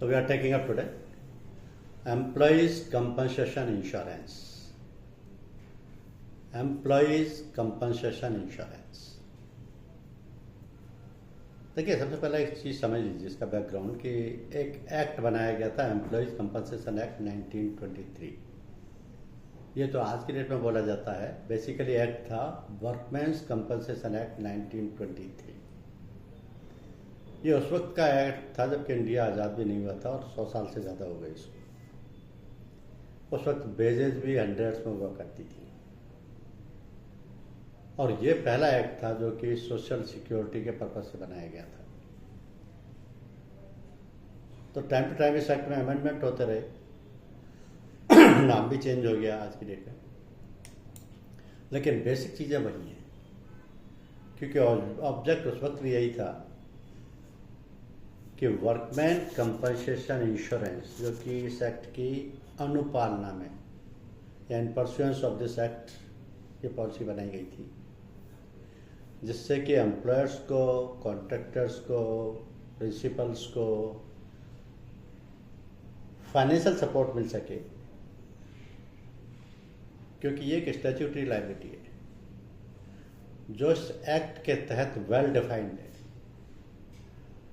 So we are taking up today employees compensation insurance. Employees compensation insurance. देखिए, सबसे पहले एक चीज़ समझ लीजिए इसका बैकग्राउंड कि एक एक्ट बनाया गया था एम्प्लॉयज़ कंपनसेशन एक्ट 1923। ये तो आज की डेट में बोला जाता है, बेसिकली एक्ट था वर्कमैन्स कंपनसेशन एक्ट 1923। ये उस वक्त का एक्ट था जबकि इंडिया आज़ाद भी नहीं हुआ था और 100 साल से ज़्यादा हो गए इसको। उस वक्त बेजेज भी हंड्रेड्स में हुआ करती थी और ये पहला एक्ट था जो कि सोशल सिक्योरिटी के पर्पज से बनाया गया था। तो टाइम टू टाइम इस एक्ट में अमेंडमेंट होते रहे, नाम भी चेंज हो गया आज की डेट में, लेकिन बेसिक चीज़ें वही हैं, क्योंकि ऑब्जेक्ट उस वक्त भी यही था कि वर्कमैन कंपनसेशन इंश्योरेंस, जो कि इस एक्ट की अनुपालना में या इन परस्यूएंस ऑफ दिस एक्ट ये पॉलिसी बनाई गई थी, जिससे कि एम्प्लॉयर्स को, कॉन्ट्रैक्टर्स को, प्रिंसिपल्स को फाइनेंशियल सपोर्ट मिल सके, क्योंकि ये एक स्टैट्यूटरी लायबिलिटी है जो इस एक्ट के तहत वेल डिफाइंड है।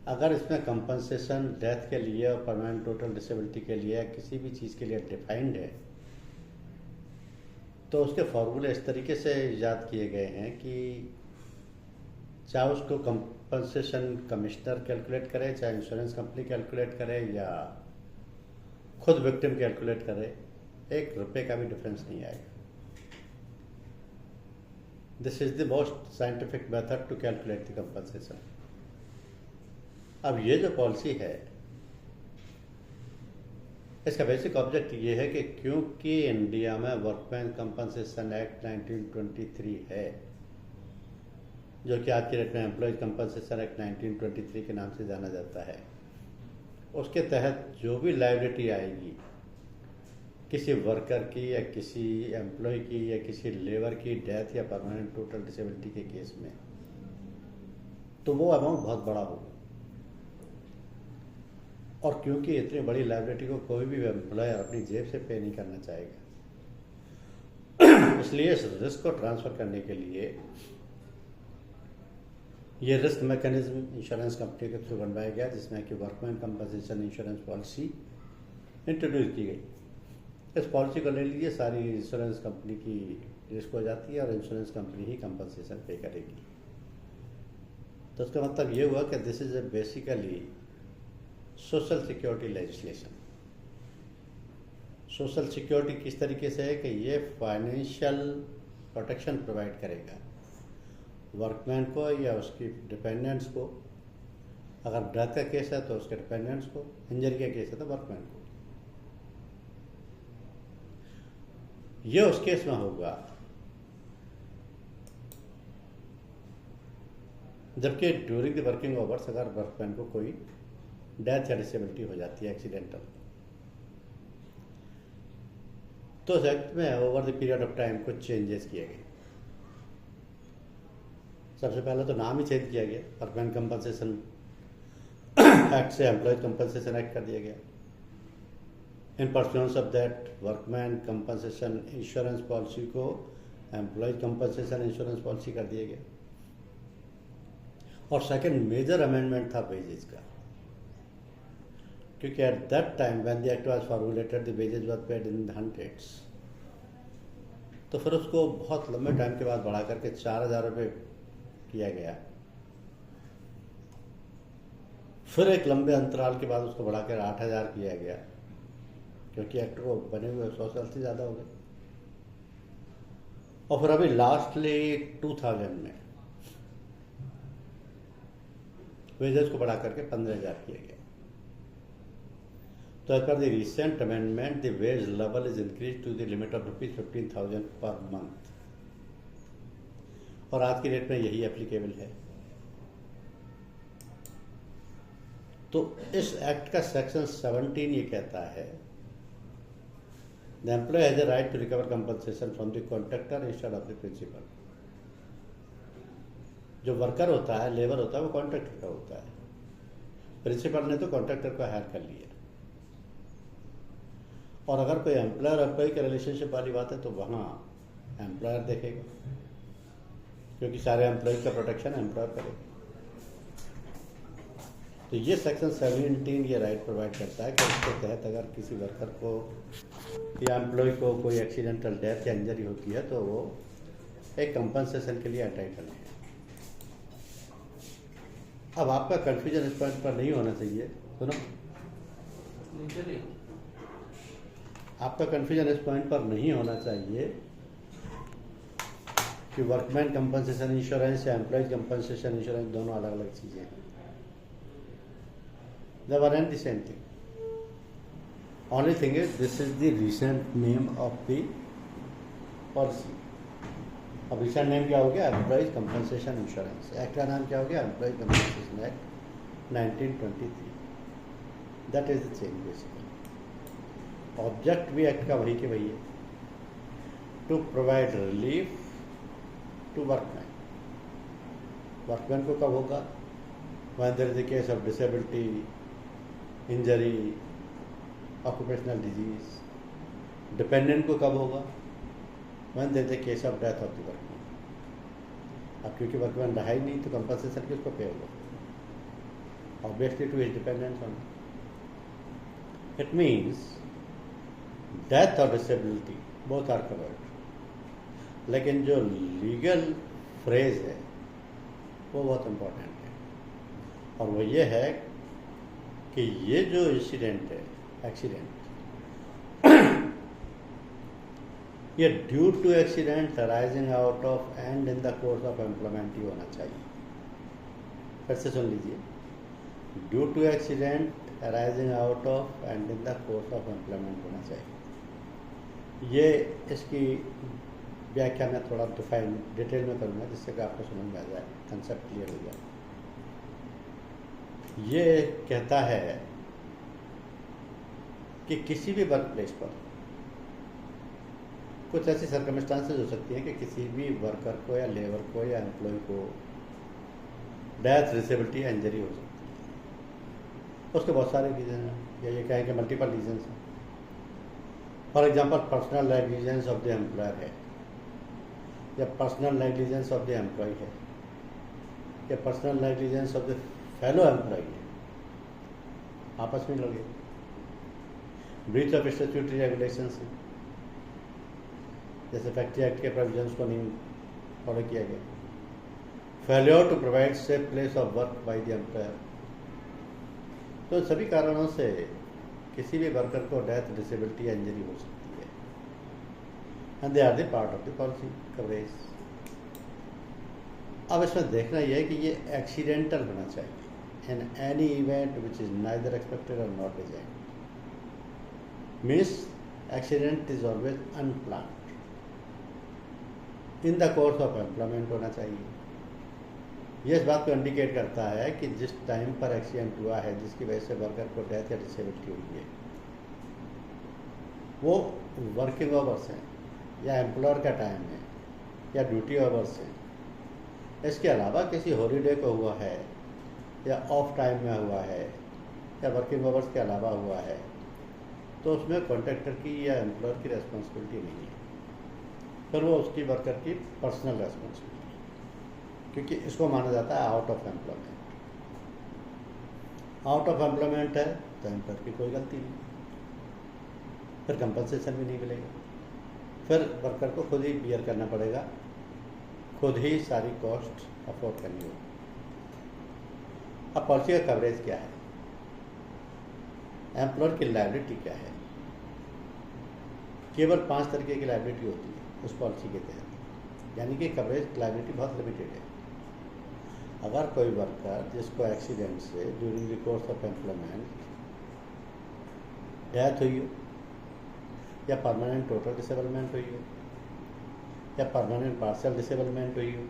अगर इसमें कंपनसेशन डेथ के लिए और परमानेंट टोटल डिसेबिलिटी के लिए किसी भी चीज़ के लिए डिफाइंड है, तो उसके फॉर्मूले इस तरीके से ईजाद किए गए हैं कि चाहे उसको कंपनसेशन कमिश्नर कैलकुलेट करे, चाहे इंश्योरेंस कंपनी कैलकुलेट करे या खुद विक्टिम कैलकुलेट करे, ₹1 का भी डिफरेंस नहीं आएगा। This is the most scientific method to calculate the compensation. अब ये जो पॉलिसी है, इसका बेसिक ऑब्जेक्ट ये है कि क्योंकि इंडिया में वर्कमैन कंपनसेशन एक्ट 1923 है, जो कि आज की डेट में एम्प्लॉयज कंपनसेशन एक्ट 1923 के नाम से जाना जाता है, उसके तहत जो भी लायबिलिटी आएगी किसी वर्कर की या किसी एम्प्लॉय की या किसी लेबर की डेथ या परमानेंट टोटल डिसेबिलिटी के केस में, तो वो अमाउंट बहुत बड़ा होगा। और क्योंकि इतनी बड़ी लायबिलिटी को कोई भी एम्प्लॉयर अपनी जेब से पे नहीं करना चाहेगा, इसलिए इस रिस्क को ट्रांसफर करने के लिए ये रिस्क मैकेनिज्म इंश्योरेंस कंपनी के थ्रू बनवाया गया, जिसमें कि workman compensation insurance policy introduce की गई। इस पॉलिसी को ले लीजिए, सारी इंश्योरेंस कंपनी की रिस्क हो जाती है और इंश्योरेंस कंपनी ही कंपनसेशन पे करेगी। तो उसका मतलब ये हुआ कि this is a basically social security legislation. Social security किस तरीके से है कि ये फाइनेंशियल प्रोटेक्शन प्रोवाइड करेगा वर्कमैन को या उसकी डिपेंडेंट्स को। अगर डेथ का केस है तो उसके डिपेंडेंट्स को, इंजरी का केस है तो वर्कमैन को। ये उस केस में होगा जबकि ड्यूरिंग द वर्किंग आवर्स अगर वर्कमैन को कोई डेथ या डिसेबिलिटी हो जाती है एक्सीडेंटल, तो उस एक्ट में over the period of time कुछ चेंजेस किए गए। सबसे पहले तो नाम ही चेंज किया गया, वर्कमैन कंपनसेशन एक्ट से एम्प्लॉयज कंपनसेशन एक्ट कर दिया गया। In pursuance of that workman compensation insurance policy को एम्प्लॉयज कंपनसेशन इंश्योरेंस पॉलिसी कर दिया गया। और सेकंड मेजर अमेंडमेंट था वेजेज का, क्योंकि at that time when the act was formulated the wages were paid in the hundreds. तो फिर उसको बहुत लंबे टाइम के बाद बढ़ा करके 4,000 रुपये किया गया। फिर एक लंबे अंतराल के बाद उसको बढ़ाकर 8,000 किया गया, क्योंकि एक्ट को बने हुए 100 साल से ज़्यादा हो गए। और फिर अभी लास्टली 2000 में वेजेस को बढ़ा करके 15,000 किया गया। तो as per the recent amendment, the wage level is increased to the limit of ₹15,000 per month। और आज की डेट में यही एप्लीकेबल है। तो इस एक्ट का सेक्शन 17 ये कहता है, the employee has a right to recover compensation from the contractor instead of the principal. जो वर्कर होता है, लेबर होता है, वो कॉन्ट्रैक्टर का होता है। प्रिंसिपल ने तो कॉन्ट्रैक्टर को हायर कर लिया, और अगर कोई एम्प्लॉयर एम्प्लॉय के रिलेशनशिप वाली बात है तो वहाँ एम्प्लॉयर देखेगा, क्योंकि सारे एम्प्लॉय का प्रोटेक्शन एम्प्लॉयर करेगा। तो ये सेक्शन 17 ये राइट प्रोवाइड करता है कि इसके तहत अगर किसी वर्कर को या एम्प्लॉय को कोई एक्सीडेंटल डेथ या इंजरी होती है तो वो एक कंपनसेशन के लिए एंटाइटल है। अब आपका कंफ्यूजन इस पॉइंट पर नहीं होना चाहिए, सुनो, आपका कंफ्यूजन इस पॉइंट पर नहीं होना चाहिए कि वर्कमैन कंपनसेशन इंश्योरेंस या एम्प्लॉय कंपनसेशन इंश्योरेंस दोनों अलग अलग चीज़ें हैं। They were the same thing. Only thing is, this is the recent name of the policy. अब recent name क्या हो गया? Employees Compensation Insurance. एक्ट का नाम क्या हो गया? Employees Compensation Act 1923. That is the change basically. Object भी एक्ट का वही के वही है, to provide relief to workmen. Workmen को कब होगा? When there is a case of disability, injury, occupational disease. Dependent को कब होगा? When there is a case of death of the workman. अब क्योंकि वर्कमैन रहा ही नहीं तो कंपनसेशन किसको पे होगा? Obviously to his dependents on. It means death और डिसेबिलिटी बोथ आर कवर्ड, लेकिन जो लीगल फ्रेज है वो बहुत इंपॉर्टेंट है, और वो ये है कि ये जो इंसिडेंट है, एक्सीडेंट, ये due to accident arising out of and in the course of employment ही होना चाहिए। फिर से सुन लीजिए, due to accident arising out of and in the course of employment होना चाहिए। ये इसकी व्याख्या मैं थोड़ा डिटेल में करूँगा जिससे कि आपको समझ में आ जाए, कंसेप्ट क्लियर हो जाए। ये कहता है कि किसी भी वर्क प्लेस पर कुछ ऐसी सर्कमस्टांसेस हो सकती हैं कि किसी भी वर्कर को या लेबर को या एम्प्लॉय को डेथ, डिसेबिलिटी या इंजरी हो सकती है। उसके बहुत सारे रीज़न हैं, या ये कहें कि मल्टीपल रीजन्स हैं। For example, personal negligence of the employer है, या personal negligence of the employee है, या personal negligence of the fellow employee है, आपस में लगे। ब्रीच ऑफ स्टैट्यूटरी रेगुलेशंस है, जैसे फैक्ट्री एक्ट के प्रोविजंस को नहीं फॉलो किया गया। Failure to provide safe place of work by the employer. तो सभी कारणों से किसी भी वर्कर को डेथ, डिसेबिलिटी या इंजरी हो सकती है, and they are the part of the policy coverage. अब इसमें देखना यह है कि ये एक्सीडेंटल होना चाहिए, in any event which is neither expected or not designed. Means accident is always unplanned. In the course of employment होना चाहिए। ये इस बात को इंडिकेट करता है कि जिस टाइम पर एक्सीडेंट हुआ है, जिसकी वजह से वर्कर को डेथ या डिसेबिलिटी हुई है, वो वर्किंग आवर्स हैं या एम्प्लॉयर का टाइम है या ड्यूटी आवर्स हैं। इसके अलावा किसी हॉलीडे को हुआ है या ऑफ टाइम में हुआ है या वर्किंग आवर्स के अलावा हुआ है, तो उसमें कॉन्ट्रैक्टर की या एम्प्लॉयर की रेस्पॉन्सिबिलिटी नहीं है, फिर वो उसकी वर्कर की पर्सनल रेस्पॉन्सिबिलिटी, क्योंकि इसको माना जाता है out of employment. Out of employment है तो एम्प्लॉयर की कोई गलती नहीं, फिर कंपनसेशन भी नहीं मिलेगा, फिर वर्कर को खुद ही बियर करना पड़ेगा, खुद ही सारी कॉस्ट अफोर्ड करनी होगी। अब पॉलिसी का कवरेज क्या है, एम्प्लॉयर की लायबिलिटी क्या है? केवल 5 तरीके की लायबिलिटी होती है उस पॉलिसी के तहत, यानी कि कवरेज लायबिलिटी बहुत लिमिटेड है। अगर कोई वर्कर जिसको एक्सीडेंट से during the course of employment death हुई हो, या परमानेंट टोटल डिसेबलमेंट हुई हो, या परमानेंट पार्शियल डिसेबलमेंट हुई हो,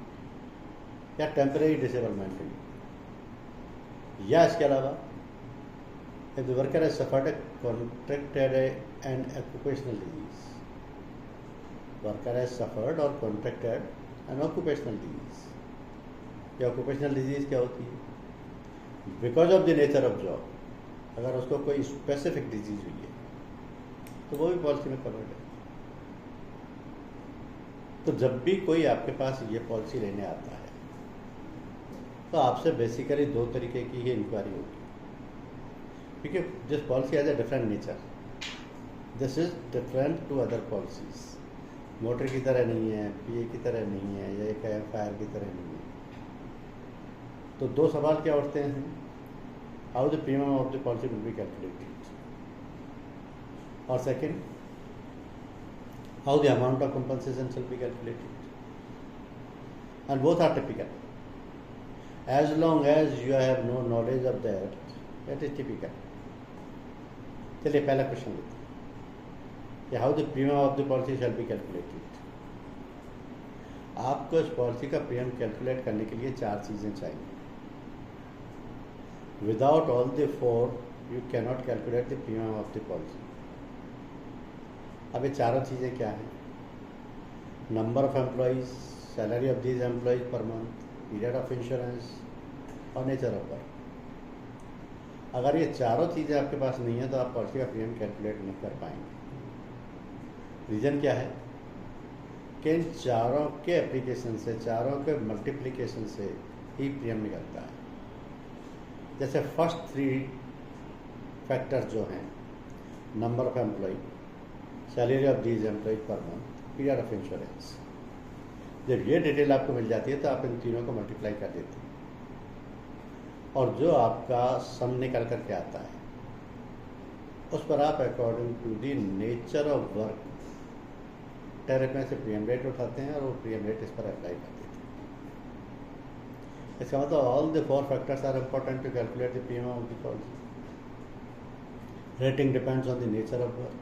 या टेम्परेरी डिसेबलमेंट हुई हो, या इसके अलावा if the worker has suffered a contracted an occupational disease, worker has suffered or contracted an occupational disease। ये occupational disease क्या होती है? Because of the nature of job, अगर उसको कोई स्पेसिफिक डिजीज हुई है, तो वो भी पॉलिसी में कवर्ड है। तो जब भी कोई आपके पास ये पॉलिसी लेने आता है तो आपसे बेसिकली दो तरीके की ही इंक्वायरी होगी, क्योंकि this policy has a different nature, this is different to other policies. Motor की तरह नहीं है, पीए की तरह नहीं है, या एक फायर की तरह नहीं है। तो दो सवाल क्या उठते हैं, how the premium of the policy will be calculated, और second, how the amount of compensation shall be calculated, and both are typical. As long as you have no knowledge of that, that is typical. चलिए पहला question लेते हैं कि how the premium of the policy shell be calculated. आपको इस policy का premium calculate करने के लिए चार चीज़ें चाहिए। Without all the four you can not calculate the premium of the policy. अब ये चारों चीज़ें क्या हैं? Number of employees, salary of these employees पर मंथ, पीरियड ऑफ इंश्योरेंस और नेचर ऑफ वर्क। अगर ये चारों चीज़ें आपके पास नहीं है तो आप पॉलिसी का प्रीमियम कैलकुलेट नहीं कर पाएंगे। रीज़न क्या है कि इन चारों के एप्लीकेशन से, चारों के मल्टीप्लिकेशन से ही प्रीमियम निकलता है। जैसे फर्स्ट थ्री फैक्टर्स जो हैं, number of employee, salary of these employee per month, period of insurance, जब ये डिटेल आपको मिल जाती है तो आप इन तीनों को मल्टीप्लाई कर देते हैं और जो आपका सम निकल करके आता है उस पर आप according to the nature of work tariff में से प्रीमियम रेट उठाते हैं और वो प्रीमियम रेट इस पर अप्लाई कर देते हैं। इसका मतलब all the four factors are important to calculate the premium of the policy. Rating depends on the nature of work,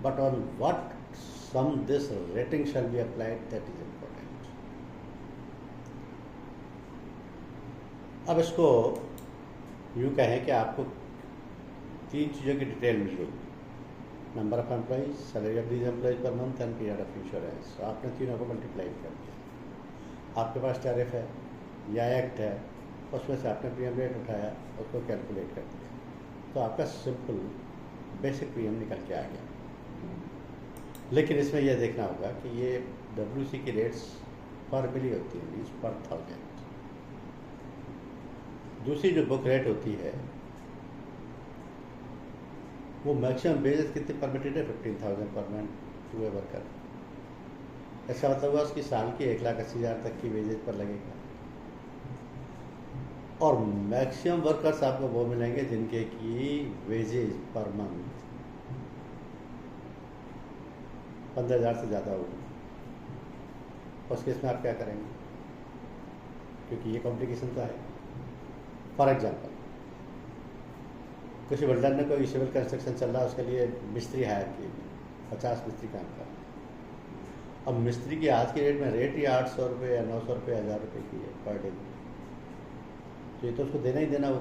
but on what sum this rating shall be applied, that is important. अब इसको यूँ कहें कि आपको तीन चीज़ों की detail मिल गई, number of employees, salary of these employees per month and period of insurance. आपने तीनों को मल्टीप्लाई कर दिया। आपके पास टैरिफ है या एक्ट है, उसमें से आपने प्रीमियम रेट उठाया, उसको कैलकुलेट कर दिया, तो आपका सिंपल बेसिक प्रीमियम निकल के आ गया। लेकिन इसमें यह देखना होगा कि ये WC की रेट्स पर मिली होती है, मीन्स पर 1000। दूसरी जो बुक रेट होती है वो मैक्सिमम वेजेस कितने परमिटेड है, 15,000 per month to a worker. ऐसा मतलब हुआ उसकी साल की 1,80,000 तक की वेजेज पर लगेगा। और मैक्सिमम वर्कर्स आपको वो मिलेंगे जिनके की वेजेज पर मंथ 15,000 से ज़्यादा होगी। उस केस में आप क्या करेंगे, क्योंकि ये कॉम्प्लिकेशन तो है। फॉर एग्जांपल, किसी बिल्डर ने कोई सिविल कंस्ट्रक्शन चल रहा है, उसके लिए मिस्त्री हायर किए, 50 मिस्त्री काम कर रहे हैं। अब मिस्त्री की आज की रेट में रेट ही 800 रुपये या 900 रुपये, 1000 रुपये की है पर डे की, तो ये तो उसको देना ही देना हो।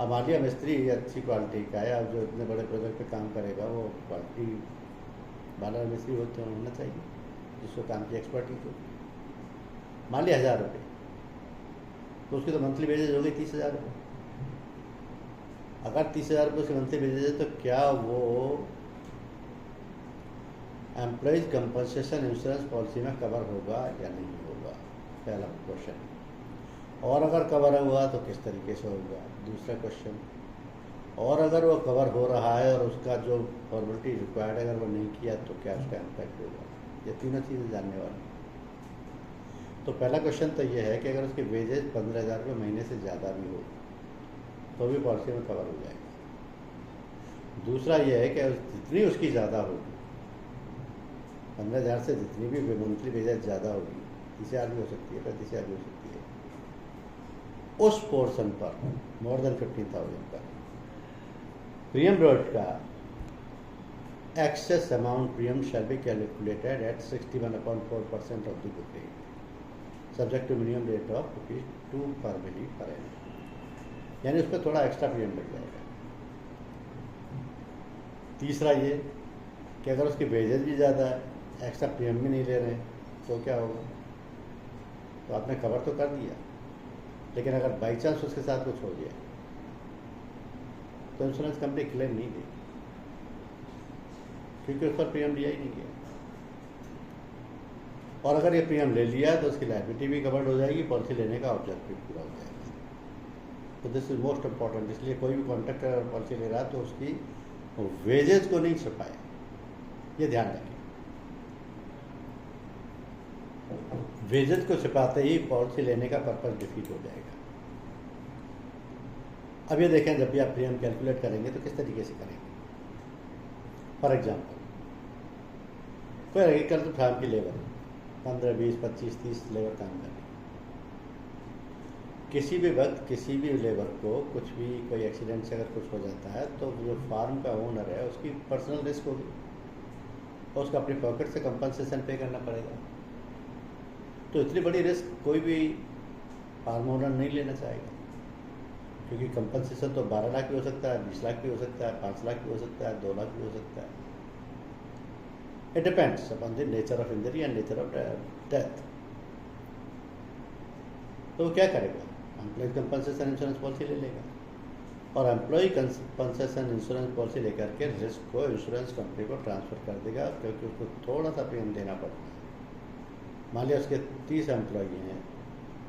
अब मान लिया मिस्त्री अच्छी क्वालिटी का है, अब जो इतने बड़े प्रोजेक्ट पे काम करेगा वो क्वालिटी वाला मिस्त्री होते होना चाहिए जिसको काम की एक्सपर्टीज हो। मान लिया 1000 रुपये, तो उसकी तो मंथली वेजेज हो गई 30,000 रुपये। अगर 30,000 रुपये उसकी मंथली वेजेज है तो क्या वो एम्प्लॉयज़ कंपनसेशन इंश्योरेंस पॉलिसी में कवर होगा या नहीं होगा, पहला क्वेश्चन। और अगर कवर हुआ तो किस तरीके से होगा, दूसरा क्वेश्चन। और अगर वो कवर हो रहा है और उसका जो फॉर्मेलिटी रिक्वायर्ड है अगर वो नहीं किया तो क्या उसका इम्पैक्ट होगा। ये तीनों चीज़ें जानने वाली। तो पहला क्वेश्चन तो ये है कि अगर उसके वेजेज 15,000 रुपये महीने से ज़्यादा भी हो तो भी पॉलिसी में कवर हो जाएगा। दूसरा ये है कि जितनी उसकी ज़्यादा होगी, 15,000 से जितनी भी मंथली वेजेज ज़्यादा होगी, 30,000 भी हो सकती है, 35,000 भी हो सकती है, उस पोर्शन पर मोर देन 15,000 पर प्रीमियम रेट का excess amount premium shall be calculated at 61/4% of the book rate, subject to minimum rate of ₹2 per milli per annum. यानी उस पर थोड़ा एक्स्ट्रा प्रीमियम लग जाएगा। तीसरा ये कि अगर उसकी वेजेज भी ज़्यादा है, एक्स्ट्रा प्रीमियम भी नहीं ले रहे हैं, तो क्या होगा, तो आपने कवर तो कर दिया, लेकिन अगर बाई चांस उसके साथ कुछ हो गया तो इंश्योरेंस कंपनी क्लेम नहीं देगी, क्योंकि उस पर प्रीमियम लिया ही नहीं गया। और अगर ये प्रीमियम ले लिया तो उसकी लायबिलिटी भी कवर्ड हो जाएगी, पॉलिसी लेने का ऑब्जेक्टिव पूरा हो जाएगा। तो दिस इज मोस्ट इम्पॉर्टेंट। इसलिए कोई भी कॉन्ट्रैक्टर अगर पॉलिसी ले रहा है तो उसकी वेजेस को नहीं छुपाए, ये ध्यान रखें। वेजेस को छिपाते ही पॉलिसी लेने का पर्पस डिफीट हो जाएगा। अब ये देखें, जब भी आप प्रीमियम कैलकुलेट करेंगे तो किस तरीके से करेंगे। फॉर एग्जाम्पल, कोई एग्रीकल्चर फार्म की लेबर 15, 20, 25, 30 लेबर काम कर रही, किसी भी वक्त किसी भी लेबर को कुछ भी कोई एक्सीडेंट से अगर कुछ हो जाता है तो जो फार्म का ओनर है उसकी पर्सनल रिस्क होगी और उसको अपनी पॉकेट से कंपनसेशन पे करना पड़ेगा। तो इतनी बड़ी रिस्क कोई भी फार्म ओनर नहीं लेना चाहेगा, क्योंकि कंपनसेशन तो 12 लाख भी हो सकता है, 20 लाख भी हो सकता है, 5 लाख भी हो सकता है, 2 लाख भी हो सकता है। It depends upon the nature of injury and nature of death. तो वो क्या करेगा, एम्प्लॉय कंपनसेशन इंश्योरेंस पॉलिसी ले लेगा और एम्प्लॉय कंपनसेशन इंश्योरेंस पॉलिसी लेकर के रिस्क को इंश्योरेंस कंपनी को ट्रांसफ़र कर देगा, क्योंकि उसको थोड़ा सा प्रीमियम देना पड़ता है। मान लिया उसके 30 एम्प्लॉय हैं,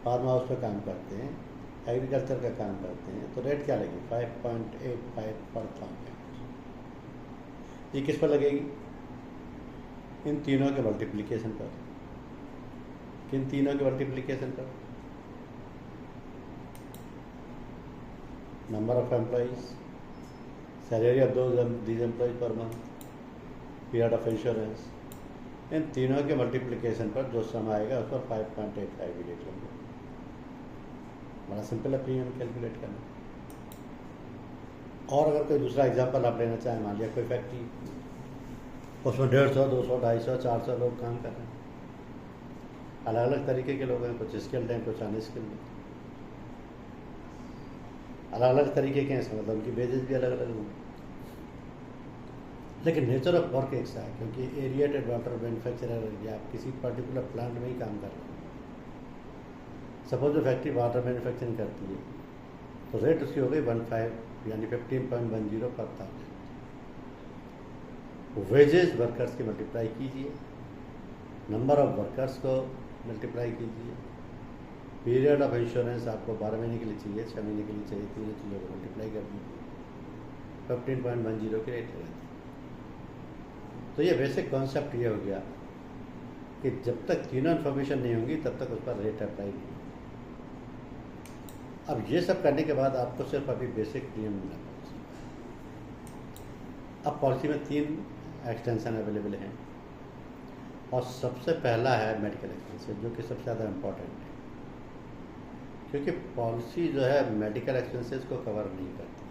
फार्म हाउस पर काम करते हैं, एग्रीकल्चर का काम करते हैं, तो रेट क्या लगेगी 5.85 पर थाउजेंड। ये किस पर लगेगी, इन तीनों के मल्टीप्लिकेशन पर। किन तीनों के मल्टीप्लिकेशन पर, number of employees, salary of these employees per month, period of insurance, इन तीनों के मल्टीप्लिकेशन पर जो सम आएगा उस पर 5.85 भी देख लेंगे। बड़ा सिंपल है प्रीमियम कैलकुलेट करना। और अगर कोई दूसरा एग्जांपल आप लेना चाहें, मान लिया कोई फैक्ट्री, उसमें 150, 200, 250, 400 लोग काम कर रहे हैं, अलग अलग तरीके के लोग हैं, कुछ स्किल्ड हैं, कुछ अनस्किल्ड हैं, अलग अलग तरीके के हैं, इसका मतलब उनकी वेजेस भी अलग अलग होंगी, लेकिन नेचर ऑफ वर्क एक सा है, क्योंकि एरिएटेड वाटर मैन्युफैक्चरर या किसी पर्टिकुलर प्लांट में ही काम कर रहे हैं। सपोज जो फैक्ट्री वाटर मैन्युफैक्चरिंग करती है तो रेट उसकी हो गई 15 यानी 15.10 पर थाउजेंड। वेजेस वर्कर्स की मल्टीप्लाई कीजिए, नंबर ऑफ वर्कर्स को मल्टीप्लाई कीजिए, पीरियड ऑफ इंश्योरेंस आपको 12 महीने के लिए चाहिए, 6 महीने के लिए चाहिए, 3 चीज़ों को मल्टीप्लाई कर दीजिए, 15.10 की रेट लगाती है। तो ये बेसिक कॉन्सेप्ट ये हो गया कि जब तक तीनों इन्फॉर्मेशन नहीं होंगी तब तक उस पर रेट अप्लाई नहीं। अब ये सब करने के बाद आपको सिर्फ अभी बेसिक प्रीमियम मिला पॉलिसी। अब पॉलिसी में 3 एक्सटेंशन अवेलेबल हैं और सबसे पहला है मेडिकल एक्सपेंसेस, जो कि सबसे ज़्यादा इम्पोर्टेंट है, क्योंकि पॉलिसी जो है मेडिकल एक्सपेंसेस को कवर नहीं करती है।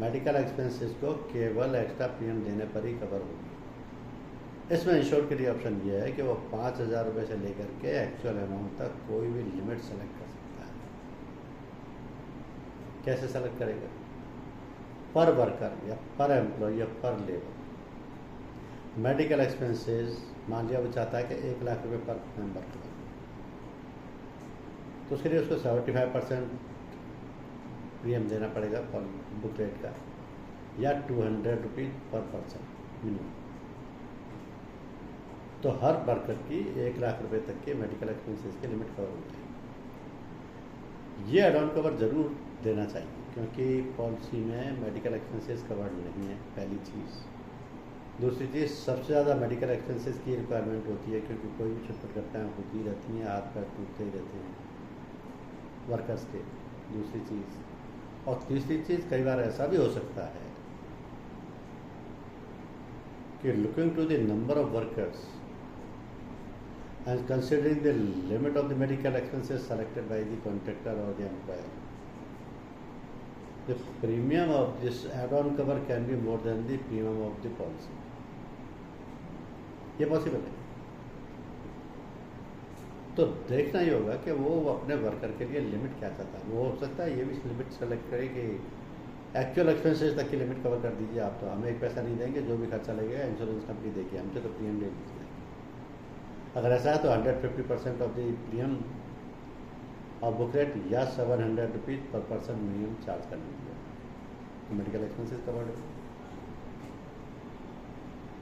मेडिकल एक्सपेंसेस को केवल एक्स्ट्रा प्रीमियम देने पर ही कवर होगी। इसमें इंश्योर के लिए ऑप्शन ये है कि वो 5,000 रुपये से लेकर के एक्चुअल अमाउंट तक कोई भी लिमिट सेलेक्ट कर सकता है। कैसे सेलेक्ट करेगा, पर वर्कर या पर एम्प्लॉय या पर लेबर। मेडिकल एक्सपेंसेस मान लिया वो चाहता है कि 1 लाख रुपये पर मेंबर कवर, तो उसके लिए उसको 75% प्रीमियम देना पड़ेगा पर बुक रेट का, या 200 रुपीज़ पर पर्सन मिनिमम। तो हर वर्कर की 1 लाख रुपए तक के मेडिकल एक्सपेंसेस की लिमिट कवर होती है। ये एड ऑन कवर ज़रूर देना चाहिए, क्योंकि पॉलिसी में मेडिकल एक्सपेंसेस कवर्ड नहीं है, पहली चीज़। दूसरी चीज़, सबसे ज़्यादा मेडिकल एक्सपेंसेस की रिक्वायरमेंट होती है, क्योंकि कोई भी छुटपुट घटनाएँ होती रहती हैं, हाथ पैर टूटते ही रहते हैं वर्कर्स के। दूसरी चीज़, और तीसरी चीज़, कई बार ऐसा भी हो सकता है कि looking to the number of workers and considering the limit of the medical expenses selected by the contractor or the employer, the premium of this add-on cover can be more than the premium of the policy. ये possible है। तो देखना ही होगा कि वो अपने worker के लिए लिमिट क्या चाहता है। वो हो सकता है ये भी लिमिट सेलेक्ट करे कि एक्चुअल एक्सपेंसेस तक की लिमिट कवर कर दीजिए आप, तो हमें एक पैसा नहीं देंगे, जो भी खर्चा लगेगा इंश्योरेंस कंपनी देगी, हमसे तो प्रीमियम ले लीजिए। अगर ऐसा है तो 150% ऑफ द प्रीमियम और बुक रेट या 700 रुपीज़ पर पर्सन मिनिमम चार्ज कर लीजिए। आपको मेडिकल एक्सपेंसेस कवर्ड हो।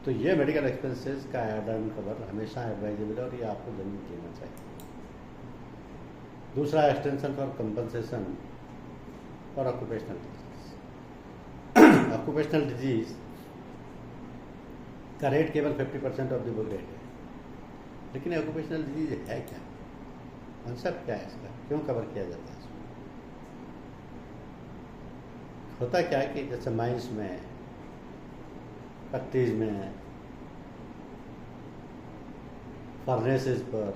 तो ये मेडिकल एक्सपेंसेस का एड ऑन कवर हमेशा एडवाइजेबल है और ये आपको जरूर लेना चाहिए। दूसरा, extension for compensation for occupational disease. Occupational disease का रेट केवल 50% ऑफ द बुक रेट है, लेकिन ऑक्यूपेशनल डिजीज है क्या, कॉन्सेप्ट क्या है इसका, क्यों कवर किया जाता है इसमें? होता क्या है कि जैसे माइंस में, फैक्ट्रीज में, फर्नेसेस पर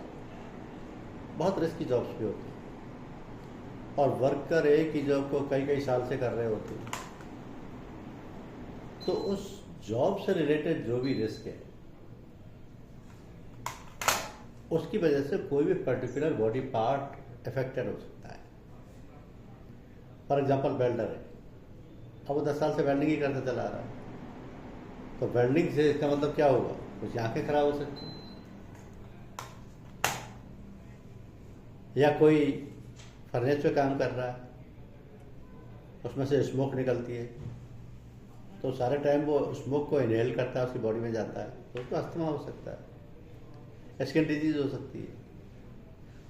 बहुत रिस्की जॉब्स भी होती हैं और वर्कर एक ही जॉब को कई कई साल से कर रहे होते हैं। तो उस जॉब से रिलेटेड जो भी रिस्क है उसकी वजह से कोई भी पर्टिकुलर बॉडी पार्ट अफेक्टेड हो सकता है। फॉर एग्जांपल वेल्डर है, अब वो 10 साल से वेल्डिंग ही करते चला रहा है, तो वेल्डिंग से इसका मतलब क्या होगा, कुछ आंखें खराब हो सकती हैं। या कोई फर्नेस पे काम कर रहा है, उसमें से स्मोक निकलती है, तो सारे टाइम वो स्मोक को इनहेल करता है, उसकी बॉडी में जाता है, तो उसको अस्थमा हो सकता है, स्किन डिजीज हो सकती है।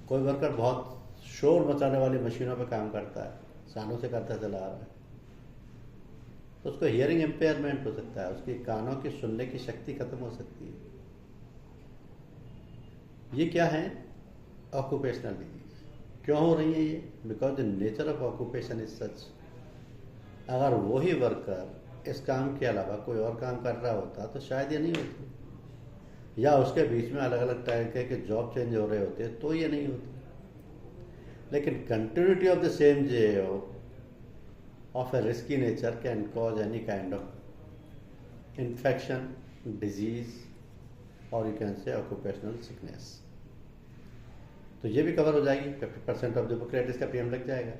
कोई वर्कर बहुत शोर मचाने वाली मशीनों पे काम करता है, सालों से करता चला आ रहा है, तो उसको हियरिंग इम्पेयरमेंट हो सकता है, उसकी कानों की सुनने की शक्ति खत्म हो सकती है। ये क्या है? Occupational disease. क्यों हो रही है ये? Because the nature of occupation is such. अगर वही वर्कर इस काम के अलावा कोई और काम कर रहा होता तो शायद ये नहीं होती, या उसके बीच में अलग अलग टाइप के जॉब चेंज हो रहे होते तो ये नहीं होती। लेकिन continuity of the same job of a risky nature can cause any kind of infection, disease और you can say occupational sickness. तो ये भी कवर हो जाएगी, 50% ऑफ द बुक रेट इसका प्रीमियम लग जाएगा।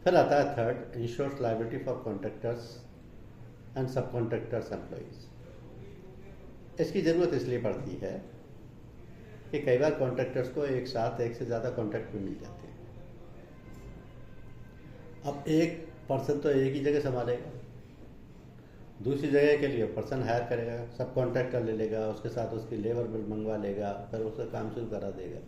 फिर आता है third, insures liability for contractors and subcontractors employees. इसकी ज़रूरत इसलिए पड़ती है कि कई बार कॉन्ट्रैक्टर्स को एक साथ एक से ज़्यादा कॉन्ट्रैक्ट भी मिल जाते हैं। अब एक पर्सन तो एक ही जगह संभालेगा, दूसरी जगह के लिए पर्सन हायर करेगा, सब कॉन्ट्रैक्टर ले लेगा, उसके साथ उसकी लेबर बिल मंगवा लेगा, फिर उसका काम शुरू करा देगा।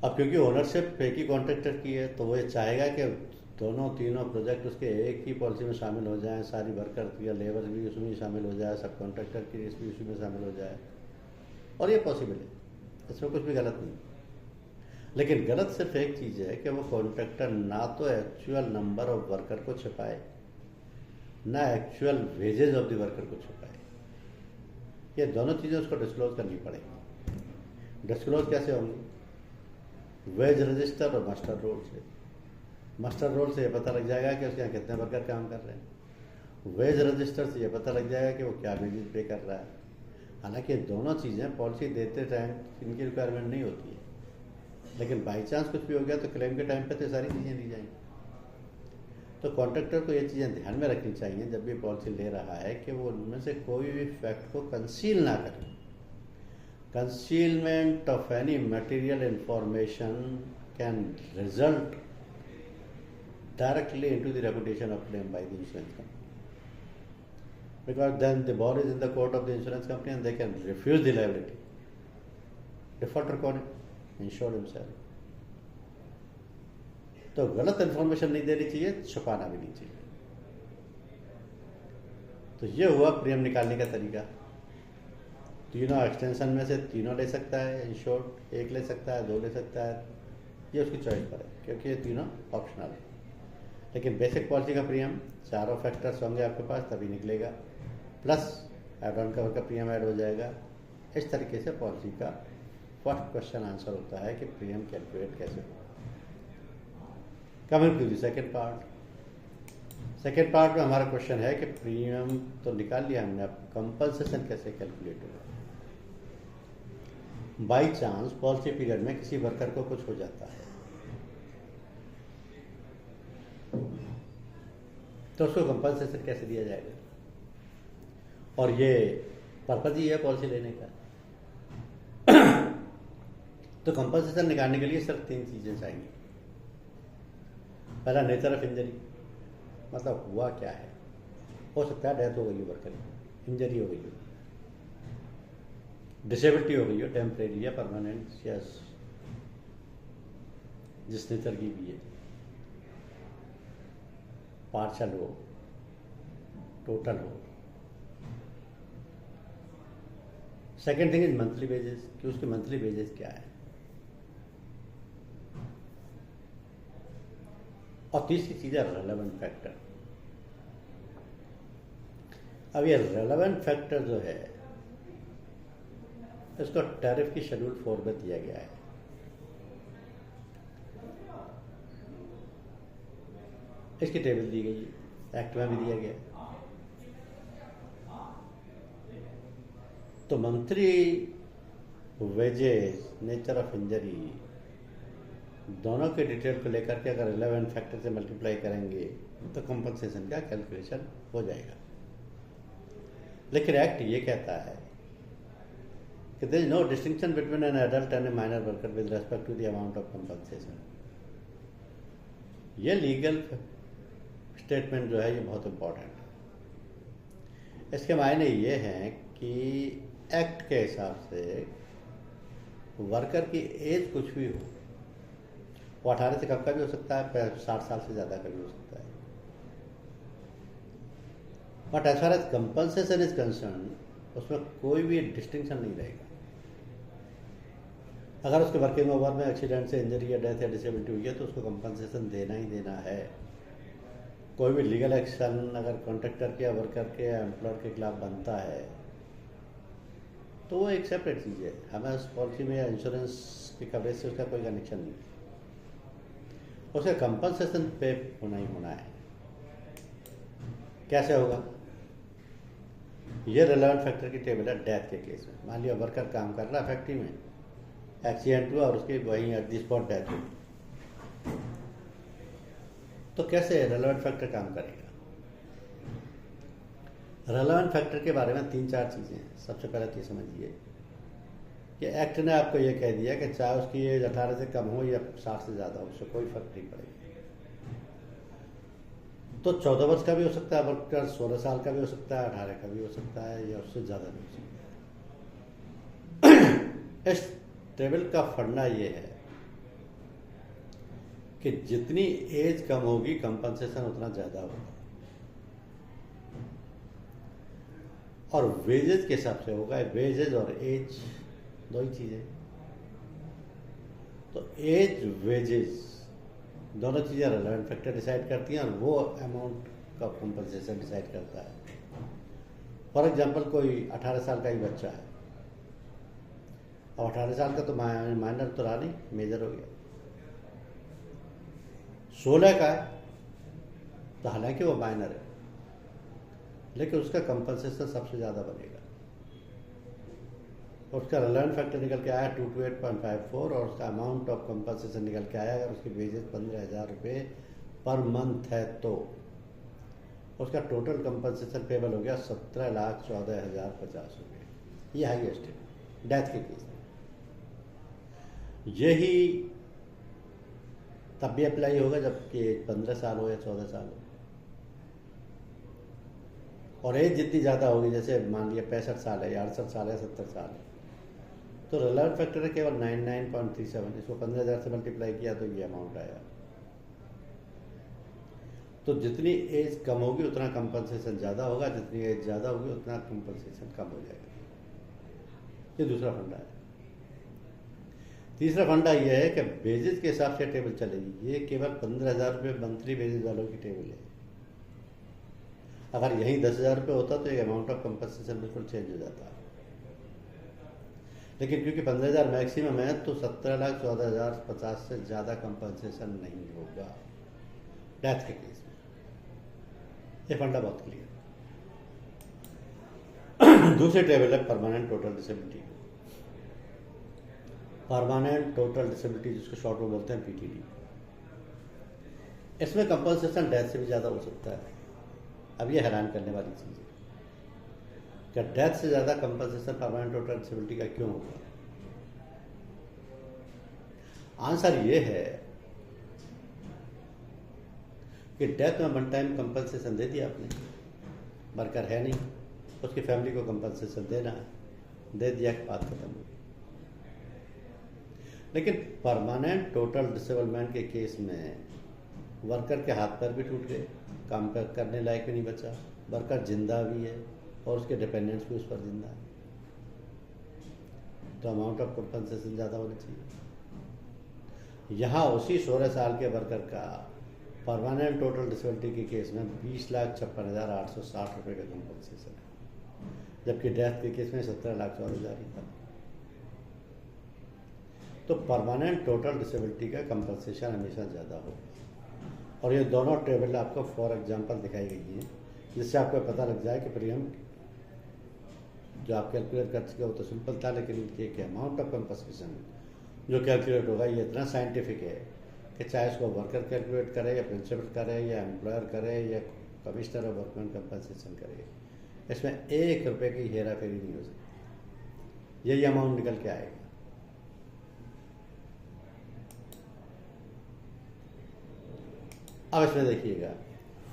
अब क्योंकि ओनरशिप एक ही कॉन्ट्रैक्टर की है, तो वो ये चाहेगा कि दोनों तीनों प्रोजेक्ट उसके एक ही पॉलिसी में शामिल हो जाएं, सारी वर्कर या लेबर भी उसमें ही शामिल हो जाए, सब कॉन्ट्रैक्टर की रेस भी उसी में शामिल हो जाए, और ये पॉसिबल है, इसमें कुछ भी गलत नहीं। लेकिन गलत सिर्फ एक चीज़ है कि वो कॉन्ट्रैक्टर ना तो एक्चुअल नंबर ऑफ वर्कर को छिपाए, ना actual wages of the worker को छुपाए। ये दोनों चीज़ें उसको डिस्क्लोज करनी पड़ेगी। डिस्क्लोज कैसे होंगी? वेज रजिस्टर और मास्टर रोल से। मास्टर रोल से ये पता लग जाएगा कि उसके यहाँ कितने वर्कर काम कर रहे हैं, वेज रजिस्टर से ये पता लग जाएगा कि वो क्या वेजेज पे कर रहा है। हालांकि दोनों चीज़ें पॉलिसी देते टाइम इनकी रिक्वायरमेंट नहीं होती है, लेकिन बाई चांस कुछ भी हो गया तो क्लेम के टाइम पे तो सारी चीज़ें दी जाएंगी। तो कॉन्ट्रैक्टर को ये चीज़ें ध्यान में रखनी चाहिए जब भी पॉलिसी ले रहा है कि वो उनमें से कोई भी फैक्ट को कंसील ना करे। Concealment of any material information can result directly into the reputation of claim by the insurance company, because then the ball is in the court of the insurance company and they can refuse the liability. Defaulter कौन है? Insured himself. तो गलत information नहीं देनी चाहिए, छुपाना भी नहीं चाहिए। तो ये हुआ प्रीमियम निकालने का तरीका। तीनों एक्सटेंशन में से तीनों ले सकता है इंश्योर्ड, एक ले सकता है, दो ले सकता है, ये उसकी चॉइस पर है, क्योंकि ये तीनों ऑप्शनल है। लेकिन बेसिक पॉलिसी का प्रीमियम चारों फैक्टर्स होंगे आपके पास तभी निकलेगा, प्लस एड ऑन कवर का प्रीमियम ऐड हो जाएगा। इस तरीके से पॉलिसी का फर्स्ट क्वेश्चन आंसर होता है कि प्रीमियम कैलकुलेट कैसे होगा। Coming to the second part. Second part में हमारा क्वेश्चन है कि प्रीमियम तो निकाल लिया हमने, अब कंपनसेशन कैसे कैलकुलेट होगा। बाई चांस पॉलिसी पीरियड में किसी वर्कर को कुछ हो जाता है तो उसको कंपनसेशन कैसे दिया जाएगा, और ये पर्पज ही है पॉलिसी लेने का। तो कंपनसेशन निकालने के लिए सिर्फ तीन चीज़ें चाहिए। पहला, नेचर ऑफ इंजरी, मतलब हुआ क्या है। हो सकता है डेथ हो गई हो वर्कर की, इंजरी हो गई हो, डिसेबिलिटी हो गई हो, टेम्परेरी या परमानेंट या जिस नेचर की भी है, पार्शल हो, टोटल हो। Second thing is monthly wages, कि उसके मंथली वेजेस क्या है। और तीसरी चीज है रेलेवेंट फैक्टर। अब ये रेलेवेंट फैक्टर जो है इसको टैरिफ की शेड्यूल 4 में दिया गया है। इसकी टेबल दी गई है, एक्ट में भी दिया गया है। तो monthly wages, nature of injury, दोनों के डिटेल को लेकर के अगर रेलेवेंट फैक्टर से मल्टीप्लाई करेंगे तो कंपनसेशन का कैलकुलेशन हो जाएगा। लेकिन एक्ट ये कहता है कि there is no distinction between an adult and a minor worker with respect to the amount of compensation. ये लीगल स्टेटमेंट जो है ये बहुत इंपॉर्टेंट है। इसके मायने ये हैं कि एक्ट के हिसाब से वर्कर की एज कुछ भी हो, वो 18 से कम का भी हो सकता है, 60 साल से ज़्यादा का भी हो सकता है। But as far as compensation is concern उसमें कोई भी डिस्टिंक्शन नहीं रहेगा। अगर उसके वर्किंग ओवर में एक्सीडेंट से इंजरी या डेथ या डिसेबिलिटी हुई है तो उसको कंपनसेशन देना ही देना है। कोई भी लीगल एक्शन अगर कॉन्ट्रैक्टर के या वर्कर के या एम्प्लॉयर के खिलाफ बनता है तो वो एक सेपरेट चीज़ है। हमें उस पॉलिसी में या इंश्योरेंस की कवरेज से उसका कोई कनेक्शन नहीं, उसे कंपनसेशन पे होना ही होना है। कैसे होगा? ये रिलेवेंट फैक्टर की टेबल है डेथ के केस में। मान लिया वर्कर काम कर रहा है फैक्ट्री में, एक्सीडेंट हुआ और उसकी वहीं एट द स्पॉट डेथ हुई, तो कैसे रेलेवेंट फैक्टर काम करेगा? रेलेवेंट फैक्टर के बारे में 3-4 चीज़ें हैं। सबसे पहले तो ये समझिए कि एक्ट ने आपको ये कह दिया कि चाहे उसकी एज 18 से कम हो या 60 से ज़्यादा हो, उससे कोई फर्क नहीं पड़ेगा। तो 14 वर्ष का भी हो सकता है वर्कर, 16 साल का भी हो सकता है, 18 का भी हो सकता है, या उससे ज़्यादा भी हो सकता है। इस टेबल का फंडा ये है कि जितनी एज कम होगी कंपनसेशन उतना ज़्यादा होगा, और वेजेज के हिसाब से होगा। वेजेज और एज दो ही चीज़ें। तो एज वेजेज दोनों चीज़ें रेलेवेंट फैक्टर डिसाइड करती हैं और वो अमाउंट का कंपनसेशन डिसाइड करता है। फॉर एग्जांपल कोई 18 साल का ही बच्चा है, अब 18 साल का तो माइनर तो रहा नहीं, मेजर हो गया। 16 का है तो हालांकि वो माइनर है लेकिन उसका कंपनसेशन सबसे ज़्यादा बनेगा। उसका रेलेवेंट फैक्टर निकल के आया 228.54 और उसका अमाउंट ऑफ कंपनसेशन निकल के आया, अगर उसकी वेजेस 15,000 रुपये पर मंथ है तो उसका टोटल कंपनसेशन पेबल हो गया 17,14,050 रुपये। ये हाईएस्ट है डेथ के केस में। यही तब भी अप्लाई होगा जबकि 15 साल हो या 14 साल हो, और एज जितनी ज़्यादा होगी, जैसे मान लिया 65 साल है या 68 साल है, 70 साल है, तो रेलेवेंट फैक्टर है केवल 99.37। इसको 15,000 से मल्टीप्लाई किया तो ये अमाउंट आया। तो जितनी एज कम होगी उतना कंपनसेशन ज़्यादा होगा, जितनी एज ज़्यादा होगी उतना कंपनसेशन कम हो जाएगा। ये दूसरा फंडा है। तीसरा फंडा यह है कि वेजेज के हिसाब से टेबल चलेगी। ये केवल 15,000 रुपये मंथली वेजेज वालों की टेबल है। अगर यहीं 10,000 रुपये होता तो एक अमाउंट ऑफ कंपनसेशन बिल्कुल चेंज हो जाता। लेकिन क्योंकि 15,000 मैक्सिमम है तो 17,14,050 से ज़्यादा कंपनसेशन नहीं होगा डेथ के केस में। ये फंडा बहुत क्लियर। दूसरी टेबल है permanent total disability. Permanent total disability जिसको शॉर्ट में बोलते हैं पीटीडी। इसमें कंपनसेशन डेथ से भी ज़्यादा हो सकता है। अब ये हैरान करने वाली चीज़ है क्या डेथ से ज़्यादा कंपनसेशन परमानेंट टोटल डिसेबिलिटी का क्यों होगा? आंसर ये है कि डेथ में वन टाइम कंपनसेशन दे दिया आपने, वर्कर है नहीं, उसकी फैमिली को कंपनसेशन देना है, दे दिया, बात खत्म हो गई। लेकिन परमानेंट टोटल डिसेबलमेंट के केस में वर्कर के हाथ पैर भी टूट गए, काम पर करने लायक भी नहीं बचा, वर्कर जिंदा भी है और उसके डिपेंडेंट्स भी उस पर जिंदा है, तो अमाउंट ऑफ कंपनसेशन ज़्यादा होनी चाहिए। यहाँ उसी 16 साल के वर्कर का परमानेंट टोटल डिसेबिलिटी के केस में 20,56,860 रुपये का कंपनसेशन है, जबकि डेथ के केस में 17,04,000 ही था। तो परमानेंट टोटल डिसेबिलिटी का कंपनसेशन हमेशा ज़्यादा होगा। और ये दोनों टेबल आपको फॉर एग्जांपल दिखाई गई हैं, जिससे आपको पता लग जाए कि प्रीमियम जो आप कैलकुलेट कर चुके हो तो सिंपल था, लेकिन एक अमाउंट ऑफ कंपनसेशन जो कैलकुलेट होगा ये इतना साइंटिफिक है कि चाहे उसको वर्कर कैलकुलेट करे या प्रिंसिपल करे या एम्प्लॉयर करे या कमिश्नर ऑफ वर्कमैन कंपनसेशन करे, इसमें 1 रुपये की हेरा फेरी नहीं हो सकती, यही अमाउंट निकल के आएगा। अब इसमें देखिएगा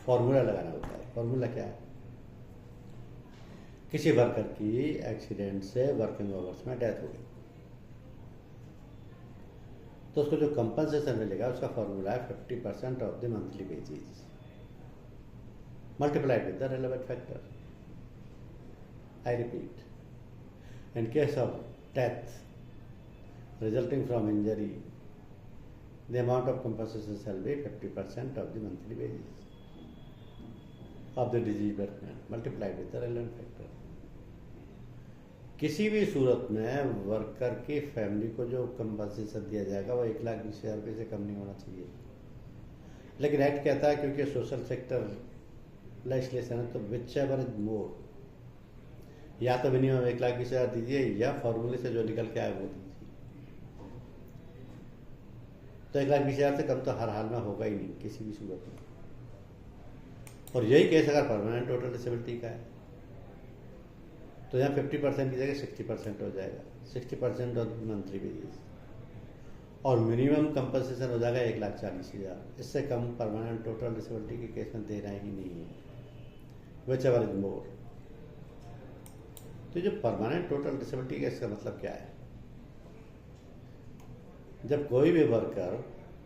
फॉर्मूला लगाना होता है। फॉर्मूला क्या है? किसी वर्कर की एक्सीडेंट से वर्किंग आवर्स में डेथ हो गई तो उसको जो कंपनसेशन मिलेगा उसका फॉर्मूला है 50% of the monthly wages multiplied with the relevant factor. I repeat, in case of death resulting from injury, the amount of compensation shall be 50% of the monthly wages of the disease workman multiplied with the relevant factor। किसी भी सूरत में worker की family को जो compensation दिया जाएगा वो 1,20,000 रुपये से कम नहीं होना चाहिए। लेकिन एक्ट कहता है क्योंकि सोशल सेक्टर लेजिस्लेशन है तो विच एवर इज मोर, या तो मिनिमम 1,20,000 दीजिए या फॉर्मूले से जो निकल के आए वो दीजिए। तो 1,20,000 से कम तो हर हाल में होगा ही नहीं किसी भी सूरत में। और यही केस अगर परमानेंट टोटल डिसेबिलिटी का है तो यहाँ 50% की जगह 60% हो जाएगा, 60% ऑफ मंथली वेजेस, और मिनिमम कंपनसेशन हो जाएगा 1,40,000। इससे कम परमानेंट टोटल डिसेबिलिटी के केस में देना ही नहीं है, विच एवर इज मोर। तो जो परमानेंट टोटल डिसेबिलिटी का इसका मतलब क्या है? जब कोई भी वर्कर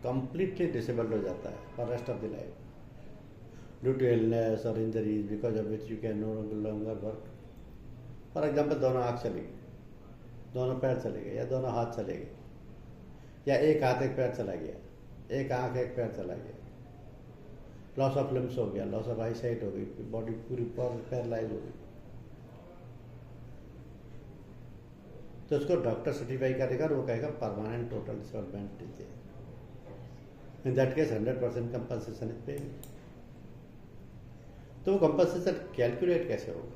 कंप्लीटली डिसेबल्ड हो जाता है for rest of the life due to illness और injuries because of which you can no longer work. For example दोनों आँख चली गई, दोनों पैर चले गए, या दोनों हाथ चले गए, या एक हाथ एक पैर चला गया, एक आँख एक पैर चला गया, लॉस ऑफ लिम्स हो गया, लॉस ऑफ आई साइट हो गई, बॉडी पूरी पैरालाइज हो गई, तो उसको डॉक्टर सर्टिफाई करेगा और वो कहेगा परमानेंट टोटल डिसेबलमेंट दीजिए। In that case 100% compensation is paid. तो वो कंपनसेशन कैलकुलेट कैसे होगा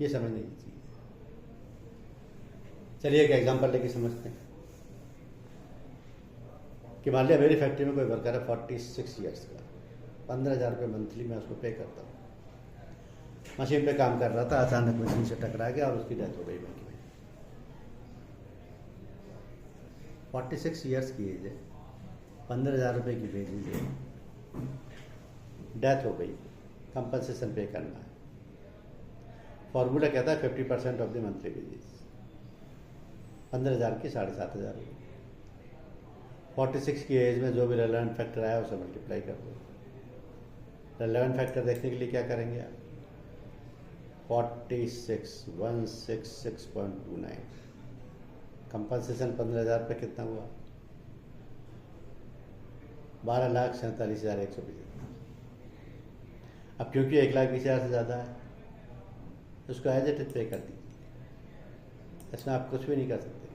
ये समझने की चीज। चलिए एक एग्जांपल लेके समझते हैं कि मान लिया मेरी फैक्ट्री में कोई वर्कर है 46 ईयर्स का, 15,000 रुपये मंथली मैं उसको पे करता हूँ। मशीन पे काम कर रहा था, अचानक मशीन से टकरा गया और उसकी डेथ हो गई। 46 ईयर्स की एज है, 15,000 रुपये की वेजेज है, डेथ हो गई, कंपनसेशन पे करना है। फॉर्मूला कहता है 50% ऑफ द मंथली वेजेस, 15,000 की 7,500 हुई। 46 की एज में जो भी रेलेवेंट फैक्टर आया उसे मल्टीप्लाई कर दो। रेलेवेंट फैक्टर देखने के लिए क्या करेंगे आप? 46,166.29, कंपनसेशन 15,000 रुपये कितना हुआ? 12,47,175। अब क्योंकि 1,20,000 से ज़्यादा है उसको एज इट इज पे कर दीजिए, इसमें आप कुछ भी नहीं कर सकते,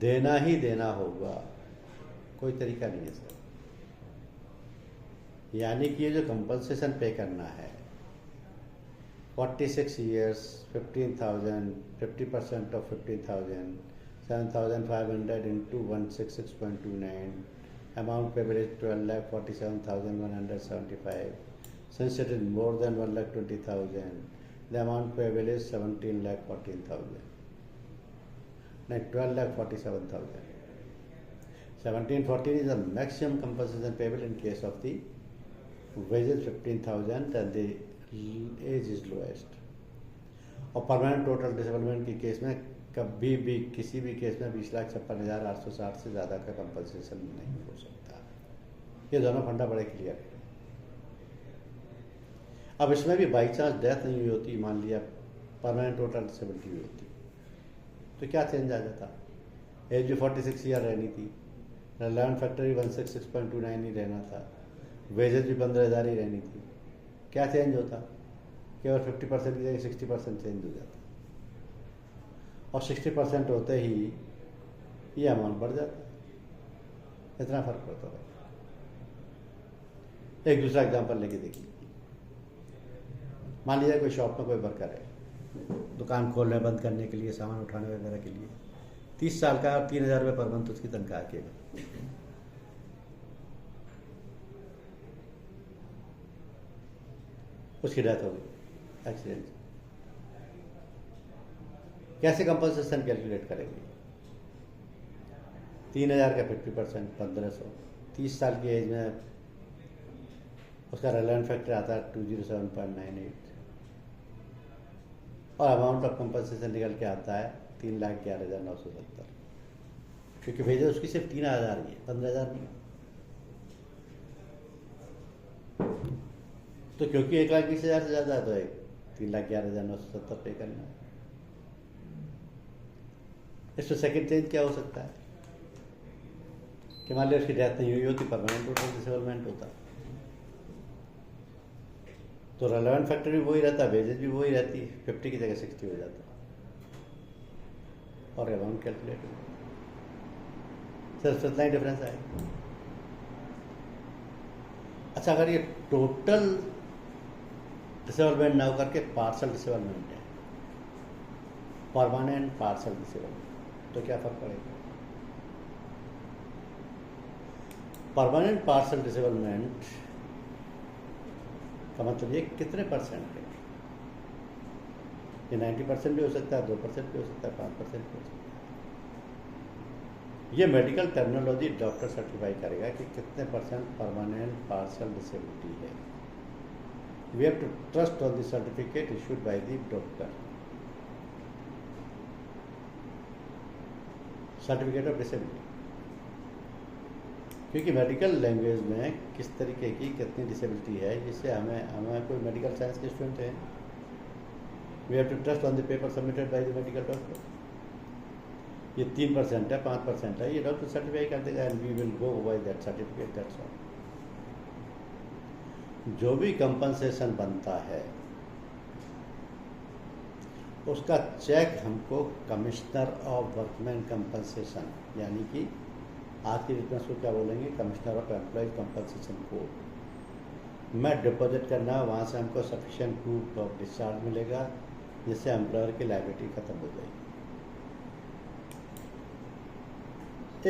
देना ही देना होगा, कोई तरीका नहीं है सर। यानी कि ये जो कंपनसेशन पे करना है 46 years, 15,000, 50% of 15,000, 7,500 into 166.29, amount payable is 12,47,175. Since it is more than 1,20,000, the amount payable is 17,14,000. Like 12,47,000. 1714 is the maximum compensation payable in case of the wages 15,000 and the age is lowest. और permanent total disablement के case में कभी भी किसी भी case में 20,56,860 से ज़्यादा का कंपनसेशन नहीं हो सकता। ये दोनों फंडा बड़े क्लियर है। अब इसमें भी बाई चांस डेथ नहीं हुई होती, मान लिया परमानेंट टोटल डिसेबिलिटी हुई होती, तो क्या चेंज आ जाता? एज भी 46 ईयर रहनी थी, रिलेवेंट फैक्टर भी 166.29 ही रहना था, वेजेज भी 15,000 ही रहनी थी। क्या चेंज होता? केवल 50% की जगह 60% चेंज हो जाता, और 60% होते ही ये अमाउंट बढ़ जाता। इतना फर्क पड़ता है। एक दूसरा एग्जांपल लेके देखिए। मान लीजिए कोई शॉप में कोई वर्कर है, दुकान खोलने बंद करने के लिए, सामान उठाने वगैरह के लिए, 30 साल का, 3,000 रुपये पर मंथ उसकी तनख्वाह केवल। उसकी डेथ हो गई एक्सीडेंट, कैसे कंपनसेशन कैलकुलेट करेंगे? 3,000 का 50% 1,500, 30 साल की एज में उसका रेलेवेंट फैक्टर आता है 207.98 और अमाउंट ऑफ कंपनसेशन निकल के आता है 3,11,970, क्योंकि भेजे उसकी सिर्फ 3,000 ही है, 15,000 नहीं। तो क्योंकि 1,20,000 से ज़्यादा है तो 3,11,970 पे करना है। इसमें सेकेंड चेंज क्या हो सकता है कि मान लिया उसकी डेथ नहीं हुई होती, परमानेंट टोटल डिसेबलमेंट होता, तो रेलेवेंट फैक्टर भी वही रहता, वेजेज भी वही रहती, 50 की जगह 60 हो जाता और अमाउंट कैलकुलेट हो जाता। सिर्फ इतना ही डिफरेंस आएगा। अच्छा, अगर ये टोटल डिसेबलमेंट ना होकर के पार्शल डिसेबलमेंट है, परमानेंट पार्शल डिसेबलमेंट, तो क्या फर्क पड़ेगा? परमानेंट पार्शल डिसेबलमेंट का मतलब ये कितने परसेंट है? ये 90% भी हो सकता है, 2% भी हो सकता है, 5% भी हो सकता है। ये मेडिकल टर्मिनोलॉजी डॉक्टर सर्टिफाई करेगा कि कितने परसेंट परमानेंट पार्शल डिसेबिलिटी है। We have to trust on the certificate issued by the doctor, certificate of disability, क्योंकि मेडिकल लैंग्वेज में किस तरीके की कितनी डिसेबिलिटी है, जिससे हमें कोई मेडिकल साइंस के स्टूडेंट हैं, we have to trust on the paper submitted by the medical doctor. ये 3% है, 5% है, ये डॉक्टर सर्टिफाई कर देगा and we will go by that certificate, that's all. जो भी कंपनसेशन बनता है उसका चेक हमको कमिश्नर ऑफ वर्कमैन कंपनसेशन, यानी कि आज के जितना उसको क्या बोलेंगे, commissioner of employees compensation code में डिपॉजिट करना। वहाँ से हमको सफिशिएंट प्रूफ ऑफ डिस्चार्ज मिलेगा, जिससे एम्प्लॉयर की लायबिलिटी खत्म हो जाएगी।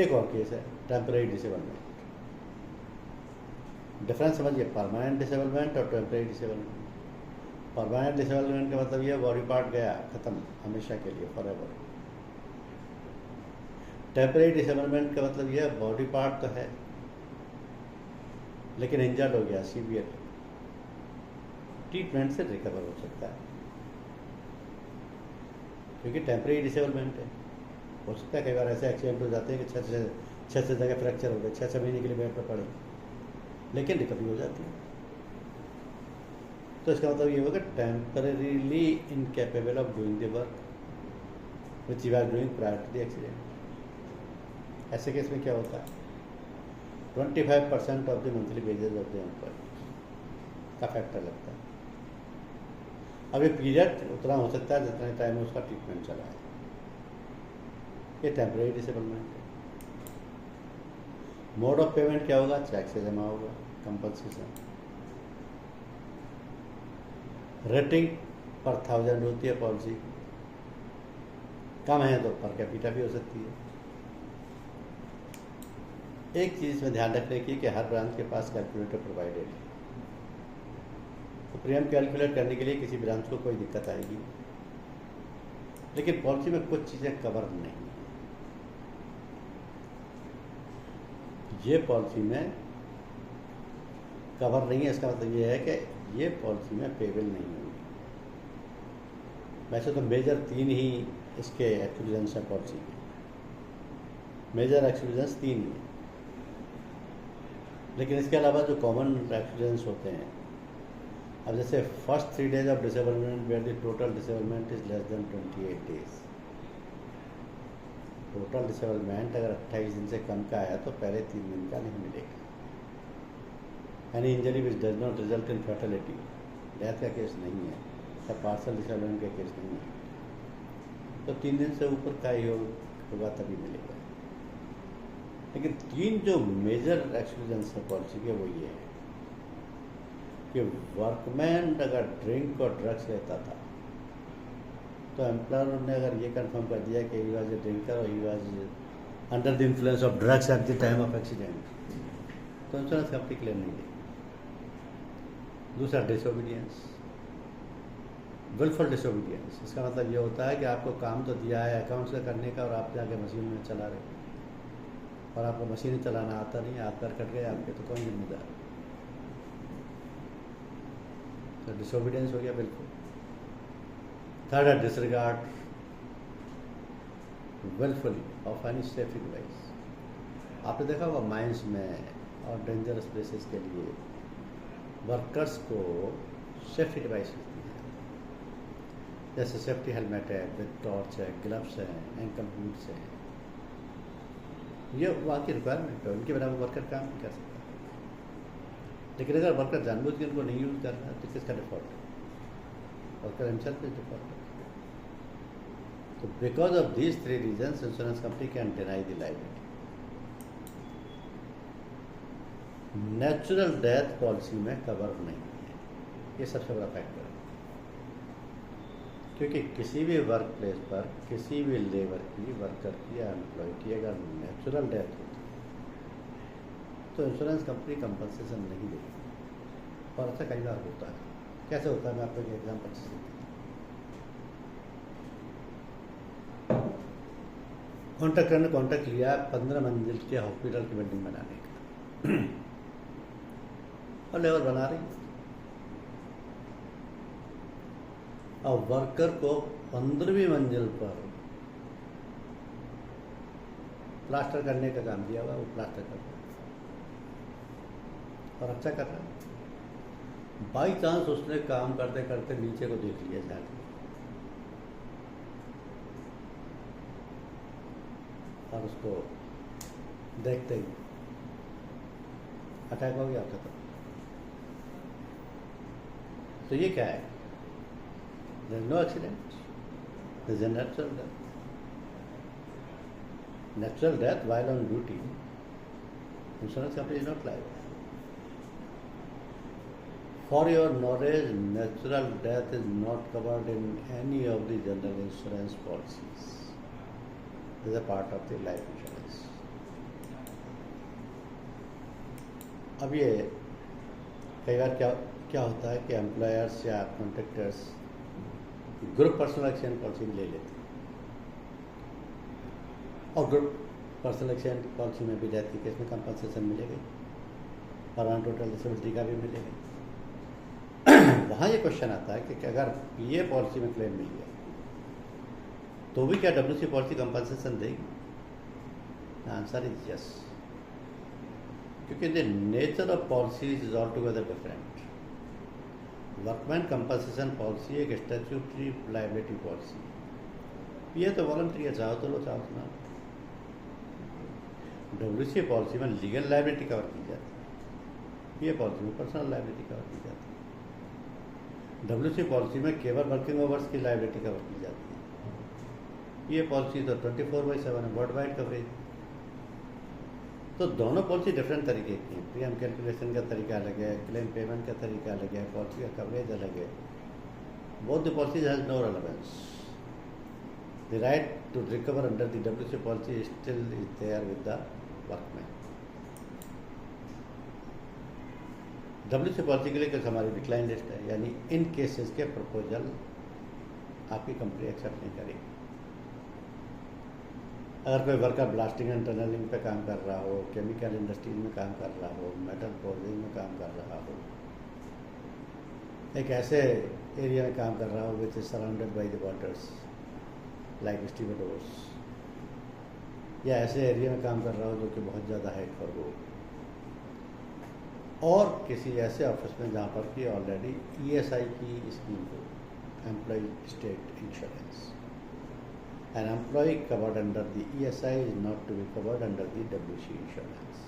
एक और केस है टेम्परेरी डिसेबलमेंट। डिफरेंस समझिए, परमानेंट डिसेबलमेंट और टेम्परेरी डिसेबलमेंट। परमानेंट डिसेबलमेंट का मतलब यह बॉडी पार्ट गया, खत्म, हमेशा के लिए, फॉरएवर। टेम्परेरी डिसेबलमेंट का मतलब यह बॉडी पार्ट तो है लेकिन इंजर्ड हो गया, सीवियर, ट्रीटमेंट से रिकवर हो सकता है, क्योंकि टेम्परेरी डिसेबलमेंट है। हो सकता है कई बार ऐसे एक्सीडेंट हो जाते हैं कि 6 जगह फ्रैक्चर हो गए, 6 महीने के लिए बेड पर पड़े, लेकिन रिकवरी हो जाती है। तो इसका मतलब ये होगा temporarily incapable of doing the work which you are doing prior to the accident. ऐसे केस में क्या होता है, 25% of the monthly wages of the employee का फैक्टर लगता है। अब ये पीरियड उतना हो सकता है जितने टाइम में उसका ट्रीटमेंट चला है। ये टेम्परेरी डिसेबलमेंट है। मोड ऑफ पेमेंट क्या होगा, चेक से जमा होगा, कंपनसेशन। रेटिंग पर 1000 होती है पॉलिसी, कम है तो पर कैपिटा भी हो सकती है। एक चीज़ में ध्यान रखने की कि हर ब्रांच के पास कैलकुलेटर प्रोवाइडेड है, तो प्रीमियम कैलकुलेट करने के लिए किसी ब्रांच को कोई दिक्कत आएगी, लेकिन पॉलिसी में कुछ चीज़ें कवर नहीं। ये पॉलिसी में कवर नहीं है। इसका मतलब ये है कि ये पॉलिसी में पेबल नहीं होगी। वैसे तो मेजर 3 ही इसके एक्सक्लूजन्स हैं पॉलिसी के, मेजर एक्सक्लूजन्स 3 ही हैं, लेकिन इसके अलावा जो कॉमन एक्सक्लूजन्स होते हैं, अब जैसे first 3 days of disablement where the total disablement is less than 28 days। Total disablement अगर 28 दिन से कम का आया तो पहले 3 दिन का नहीं मिलेगा। Any injury which does not result in fertility, death का केस नहीं है या पार्सल डिसेबलमेंट का केस नहीं है, तो 3 दिन से ऊपर का ही होगा तभी मिलेगा। लेकिन 3 जो मेजर एक्सक्लूजन्स है पॉलिसी के वो ये है कि वर्कमैन अगर ड्रिंक और ड्रग्स लेता था तो एम्प्लॉयर ने अगर ये कंफर्म कर दिया कि ही वाज ए ड्रिंकर और he was under the influence of drugs at the time of accident, तो इंश्योरेंस कंपनी क्लेम नहीं देगी। दूसरा डिसोबीडियंस, विलफुल डिसोबीडियंस। इसका मतलब ये होता है कि आपको काम तो दिया है अकाउंट्स का करने का और आप जाके मशीन में चला रहे हो और आपको मशीन चलाना आता नहीं, हाथ पैर कट गए आपके, तो कौन जिम्मेदार? तो डिसोबीडियंस हो गया बिल्कुल। थर्ड है disregard wilfully of any safety device. आपने देखा होगा माइंस में और डेंजरस प्लेसेस के लिए वर्कर्स को सेफ्टी डिवाइस होती है, जैसे सेफ्टी हेलमेट है, विद टॉर्च है, ग्लव्स हैं, एंकल बूट्स हैं। ये वहाँ की रिक्वायरमेंट है, उनके बिना वो वर्कर काम नहीं कर सकता। लेकिन अगर वर्कर जानबूझ के उनको नहीं यूज़ कर रहा है तो किसका डिफॉल्ट है? वर्कर हिमसेल्फ इज डिफॉल्ट है। तो because of these 3 reasons insurance company can deny the liability. Natural death policy में कवर नहीं है, ये सबसे बड़ा फैक्टर है। क्योंकि किसी भी वर्क प्लेस पर किसी भी लेबर की, वर्कर की या एम्प्लॉय की अगर नेचुरल डेथ होती तो इंश्योरेंस कंपनी कंपनसेशन नहीं देगी। और ऐसा कई बार होता है। कैसे होता है, मैं आपको एक एग्जाम्पल से कॉन्ट्रैक्टर ने कॉन्ट्रैक्ट लिया 15 मंजिल के हॉस्पिटल की बिल्डिंग बनाने का और लेबर बना रही है और वर्कर को 15वीं मंजिल पर प्लास्टर करने का काम दिया हुआ, वो प्लास्टर कर रहा है और अच्छा कर रहा है। बाई चांस उसने काम करते करते नीचे को देख लिया जाके और उसको देखते ही अटैक हो गया आपका। तो ये क्या है? There is no accident. There is a natural death. Natural death while on duty, insurance company is not liable. For your knowledge, natural death is not covered in any of the general insurance policies. It is a part of the life insurance. अब ये कई बार क्या होता है कि employers या contractors group personal accident policy ले लेते हैं और ग्रुप पर्सनल एक्सीडेंट पॉलिसी में भी डेथ के केस में कंपनसेशन मिलेगी और ऑन टोटल डिसेबिलिटी का भी मिलेगा। वहाँ ये क्वेश्चन आता है कि अगर पीए पॉलिसी में क्लेम मिल गया तो भी क्या डब्ल्यूसी पॉलिसी कंपनसेशन देगी? आंसर इज यस, क्योंकि the nature of policy is all together different. Workman compensation policy एक स्टैट्यूटरी लायबिलिटी पॉलिसी, ये तो वॉलंटरी है, चाहो तो लो चाहो तो ना। डब्ल्यूसी पॉलिसी में लीगल लायबिलिटी कवर की जाती है, ये पॉलिसी में पर्सनल लायबिलिटी कवर की जाती है। डब्ल्यूसी पॉलिसी में केवल वर्किंग आवर्स की लायबिलिटी कवर की जाती है, ये पॉलिसी तो 24/7 है, वर्ल्ड वाइड कवरेज। तो दोनों पॉलिसी डिफरेंट तरीके की हैं। प्रीमियम कैलकुलेशन का तरीका अलग है, क्लेम पेमेंट का तरीका अलग है, पॉलिसी का कवरेज अलग है। Both the policies has no relevance. The right to recover under the WC policy still is there with the workman. WC policy के लिए कुछ हमारी डिक्लाइन लिस्ट है, यानी इन केसेस के प्रपोजल आपकी कंपनी एक्सेप्ट नहीं करेगी। अगर कोई वर्कर ब्लास्टिंग एंड टनलिंग पे काम कर रहा हो, केमिकल इंडस्ट्रीज में काम कर रहा हो, मेटल फोर्जिंग में काम कर रहा हो, एक ऐसे एरिया में काम कर रहा हो which is surrounded by the waters like stevedores, या ऐसे एरिया में काम कर रहा हो जो कि बहुत ज़्यादा हाइट पर हो, और किसी ऐसे ऑफिस में जहाँ पर कि ऑलरेडी ESI की स्कीम हो, employee state insurance, an employee covered under the ESI is not to be covered under the WC insurance.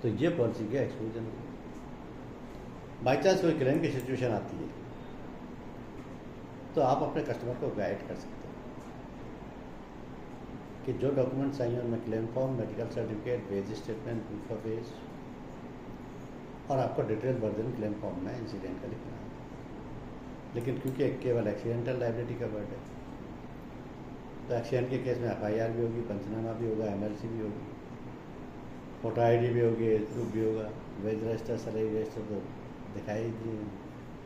तो ये पॉलिसी का एक्सक्लूजन है। बाई चांस कोई क्लेम की सिचुएशन आती है तो आप अपने कस्टमर को गाइड कर सकते हो कि जो डॉक्यूमेंट चाहिए उनमें claim form, medical certificate, wage statement, proof of wage, और आपको डिटेल वर्जन क्लेम फॉर्म में इंसिडेंट का लिखना है। लेकिन क्योंकि केवल एक्सीडेंटल लायबिलिटी कवर्ड है, तो एक्सीडेंट के केस में FIR भी होगी, पंचनामा भी होगा, MLC भी होगी, वोटर ID भी होगी, प्रूफ भी होगा, वेज रजिस्टर, सैलरी रजिस्टर तो दिखाई दिए,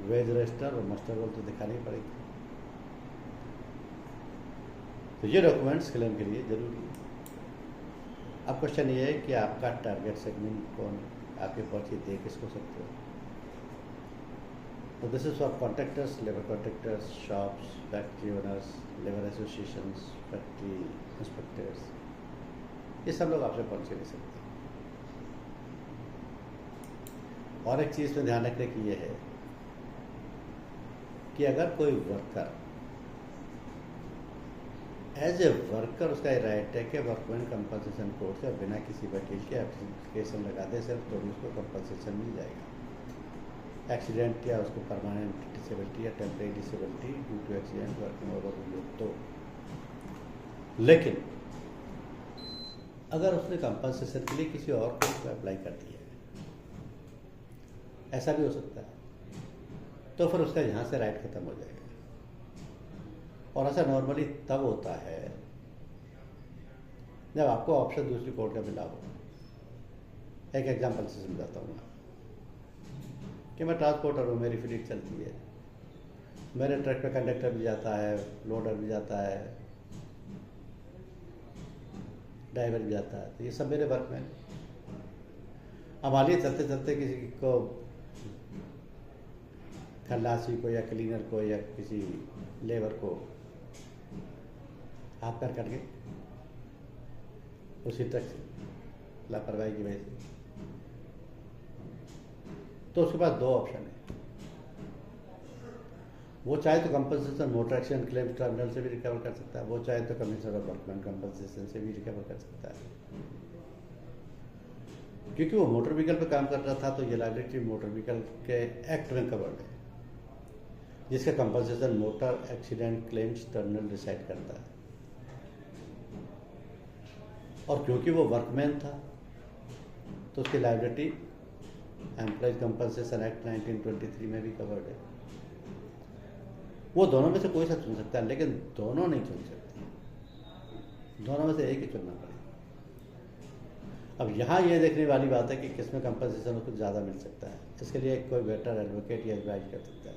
वेज रजिस्टर और मस्टर रोल तो दिखानी पड़ेगी। तो ये डॉक्यूमेंट्स क्लेम के लिए जरूरी है। अब क्वेश्चन ये है कि आपका टारगेट सेगमेंट कौन है, आपके पॉलिसी दे किसको सकते हो। So this is for contractors, labor contractors, shops, factory owners, labor associations, factory inspectors, ये सब लोग आपसे पॉलिसी ले सकते हैं। और एक चीज़ में ध्यान रखने की ये है कि अगर कोई वर्कर एज ए वर्कर, उसका ये राइट है कि वर्कमैन कंपनसेशन कोड से बिना किसी वकील के एप्लीकेशन लगा दे सिर्फ तो उसको कंपनसेशन मिल जाएगा। एक्सीडेंट या उसको परमानेंट डिसेबिलिटी या temporary disability due to accident working over तो, लेकिन अगर उसने कंपनसेशन के लिए किसी और को अप्लाई कर दिया है, ऐसा भी हो सकता है, तो फिर उसका यहाँ से राइट खत्म हो जाएगा। और ऐसा नॉर्मली तब होता है जब आपको ऑप्शन दूसरी कोर्ट का मिला हो। एक एग्जांपल से समझाता हूँ कि मैं ट्रांसपोर्टर हूँ, मेरी फ्लीट चलती है, मेरे ट्रक पे कंडक्टर भी जाता है, लोडर भी जाता है, ड्राइवर भी जाता है, तो ये सब मेरे वर्कमैन। अब मान लीजिए चलते चलते किसी को, खल्लासी को या क्लीनर को या किसी लेबर को हाथ पैर कट गए उसी ट्रक से लापरवाही की वजह से, तो उसके पास दो ऑप्शन है। वो चाहे तो compensation motor accident claim tribunal से भी रिकवर कर सकता है, वो चाहे तो कमिश्नर ऑफ वर्कमैन कंपनसेशन से भी रिकवर कर सकता है। क्योंकि वो मोटर व्हीकल पे काम कर रहा था तो ये लायबिलिटी मोटर व्हीकल के एक्ट में कवर्ड है, जिसका compensation motor accident claims tribunal decide करता है। और क्योंकि वो वर्कमैन था तो उसकी लायबिलिटी एम्प्लॉयज कंपनसेशन एक्ट 1923 में भी कवर्ड है। वो दोनों में से कोई सा चुन सकता है, लेकिन दोनों नहीं चुन सकते, दोनों में से एक ही चुनना पड़ेगा। अब यहाँ ये देखने वाली बात है कि किसमें कंपनसेशन उसको ज़्यादा मिल सकता है। इसके लिए कोई बेटर एडवोकेट या एडवाइज कर सकता है,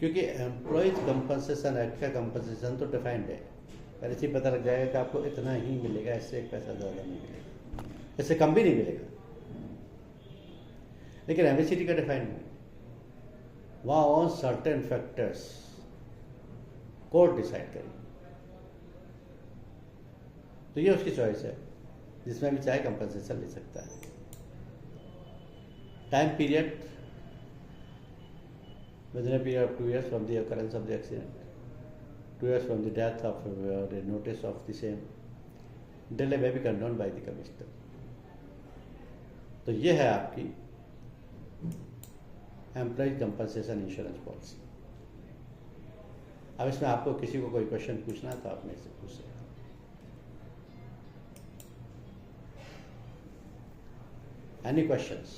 क्योंकि एम्प्लॉयज कंपनसेशन एक्ट का कंपनसेशन तो डिफाइंड है, पहले से पता लग जाएगा कि आपको इतना ही मिलेगा, इससे एक पैसा ज़्यादा नहीं मिलेगा, इससे कम भी नहीं मिलेगा। लेकिन MACT का डिफाइंड नहीं, वहाँ on certain factors court decide करेगी। तो ये उसकी चॉइस है, जिसमें भी चाहे कंपनसेशन ले सकता है। Time period within a period of 2 years from the occurrence of the accident, 2 years from the death of the notice of the same, delay may be condoned by the commissioner। तो ये है आपकी employee compensation insurance policy. अब इसमें आपको किसी को कोई क्वेश्चन पूछना है तो आप मेरे से पूछ सकते हैं। Any questions?